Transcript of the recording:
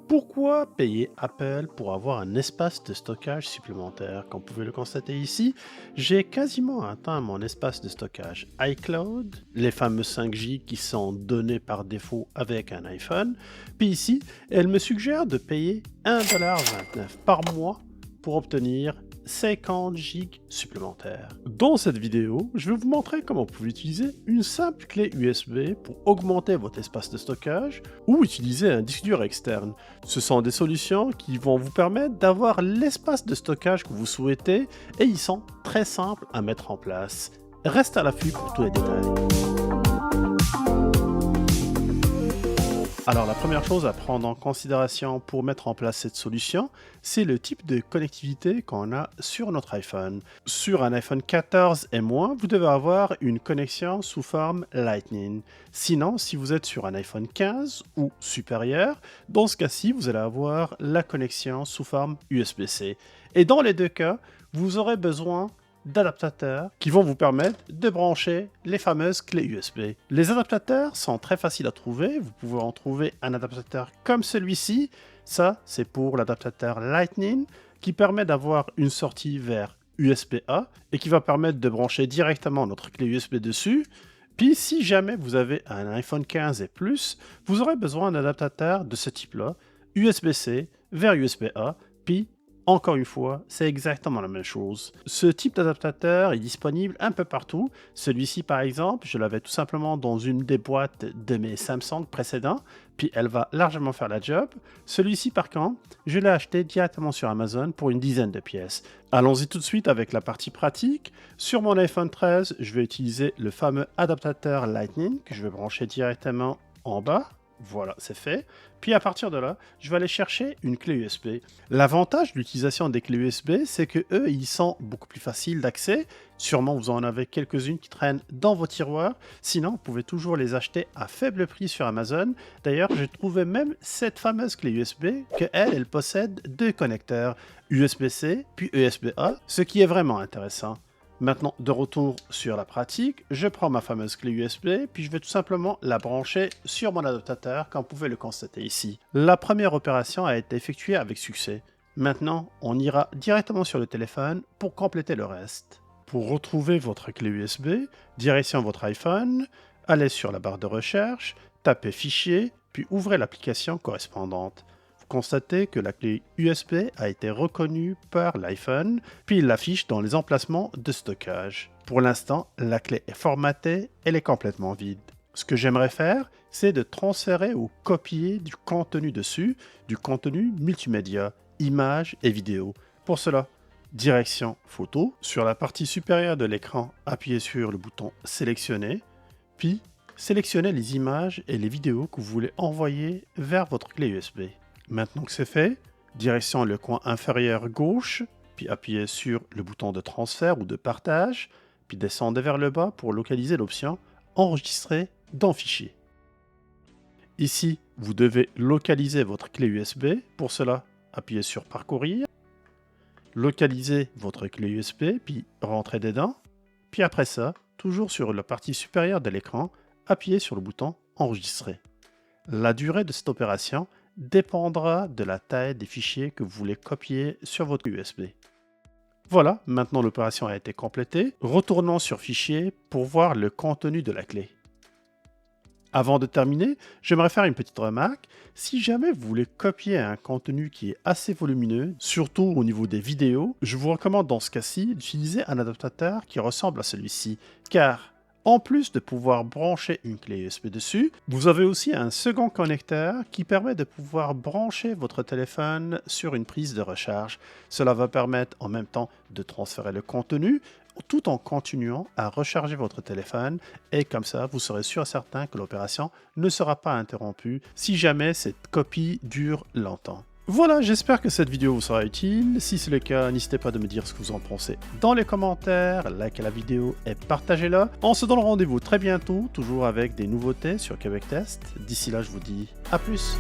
Pourquoi payer Apple pour avoir un espace de stockage supplémentaire? Comme vous pouvez le constater ici, j'ai quasiment atteint mon espace de stockage iCloud, les fameux 5 Go qui sont donnés par défaut avec un iPhone. Puis ici, elle me suggère de payer 1,29$ par mois pour obtenir 50 gigs supplémentaires. Dans cette vidéo, je vais vous montrer comment vous pouvez utiliser une simple clé USB pour augmenter votre espace de stockage ou utiliser un disque dur externe. Ce sont des solutions qui vont vous permettre d'avoir l'espace de stockage que vous souhaitez et ils sont très simples à mettre en place. Reste à l'affût pour tous les détails. Alors la première chose à prendre en considération pour mettre en place cette solution, c'est le type de connectivité qu'on a sur notre iPhone. Sur un iPhone 14 et moins, vous devez avoir une connexion sous forme Lightning. Sinon, si vous êtes sur un iPhone 15 ou supérieur, dans ce cas-ci, vous allez avoir la connexion sous forme USB-C. Et dans les deux cas, vous aurez besoin d'adaptateurs qui vont vous permettre de brancher les fameuses clés USB. Les adaptateurs sont très faciles à trouver. Vous pouvez en trouver un adaptateur comme celui-ci. Ça, c'est pour l'adaptateur Lightning qui permet d'avoir une sortie vers USB-A et qui va permettre de brancher directement notre clé USB dessus. Puis, si jamais vous avez un iPhone 15 et plus, vous aurez besoin d'un adaptateur de ce type-là, USB-C vers USB-A, puis encore une fois, c'est exactement la même chose. Ce type d'adaptateur est disponible un peu partout. Celui-ci, par exemple, je l'avais tout simplement dans une des boîtes de mes Samsung précédents, puis elle va largement faire la job. Celui-ci, par contre, je l'ai acheté directement sur Amazon pour une dizaine de pièces. Allons-y tout de suite avec la partie pratique. Sur mon iPhone 13, je vais utiliser le fameux adaptateur Lightning que je vais brancher directement en bas. Voilà, c'est fait. Puis à partir de là, je vais aller chercher une clé USB. L'avantage de l'utilisation des clés USB, c'est que eux, ils sont beaucoup plus faciles d'accès. Sûrement, vous en avez quelques-unes qui traînent dans vos tiroirs. Sinon, vous pouvez toujours les acheter à faible prix sur Amazon. D'ailleurs, j'ai trouvé même cette fameuse clé USB que elle possède deux connecteurs USB-C puis USB-A, ce qui est vraiment intéressant. Maintenant, de retour sur la pratique, je prends ma fameuse clé USB, puis je vais tout simplement la brancher sur mon adaptateur, comme vous pouvez le constater ici. La première opération a été effectuée avec succès. Maintenant, on ira directement sur le téléphone pour compléter le reste. Pour retrouver votre clé USB, direction votre iPhone, allez sur la barre de recherche, tapez Fichier, puis ouvrez l'application correspondante. Constatez que la clé USB a été reconnue par l'iPhone, puis il l'affiche dans les emplacements de stockage. Pour l'instant, la clé est formatée, elle est complètement vide. Ce que j'aimerais faire, c'est de transférer ou copier du contenu dessus, du contenu multimédia, images et vidéos. Pour cela, direction photo, sur la partie supérieure de l'écran, appuyez sur le bouton sélectionner, puis sélectionnez les images et les vidéos que vous voulez envoyer vers votre clé USB. Maintenant que c'est fait, direction le coin inférieur gauche, puis appuyez sur le bouton de transfert ou de partage, puis descendez vers le bas pour localiser l'option Enregistrer dans Fichier. Ici, vous devez localiser votre clé USB. Pour cela, appuyez sur Parcourir, localisez votre clé USB, puis rentrez dedans. Puis après ça, toujours sur la partie supérieure de l'écran, appuyez sur le bouton Enregistrer. La durée de cette opération dépendra de la taille des fichiers que vous voulez copier sur votre USB. Voilà, maintenant l'opération a été complétée. Retournons sur Fichier pour voir le contenu de la clé. Avant de terminer, j'aimerais faire une petite remarque. Si jamais vous voulez copier un contenu qui est assez volumineux, surtout au niveau des vidéos, je vous recommande dans ce cas-ci d'utiliser un adaptateur qui ressemble à celui-ci, car en plus de pouvoir brancher une clé USB dessus, vous avez aussi un second connecteur qui permet de pouvoir brancher votre téléphone sur une prise de recharge. Cela va permettre en même temps de transférer le contenu tout en continuant à recharger votre téléphone et comme ça, vous serez sûr et certain que l'opération ne sera pas interrompue si jamais cette copie dure longtemps. Voilà, j'espère que cette vidéo vous sera utile. Si c'est le cas, n'hésitez pas de me dire ce que vous en pensez dans les commentaires, likez la vidéo et partagez-la. On se donne rendez-vous très bientôt, toujours avec des nouveautés sur Québec Test. D'ici là, je vous dis à plus.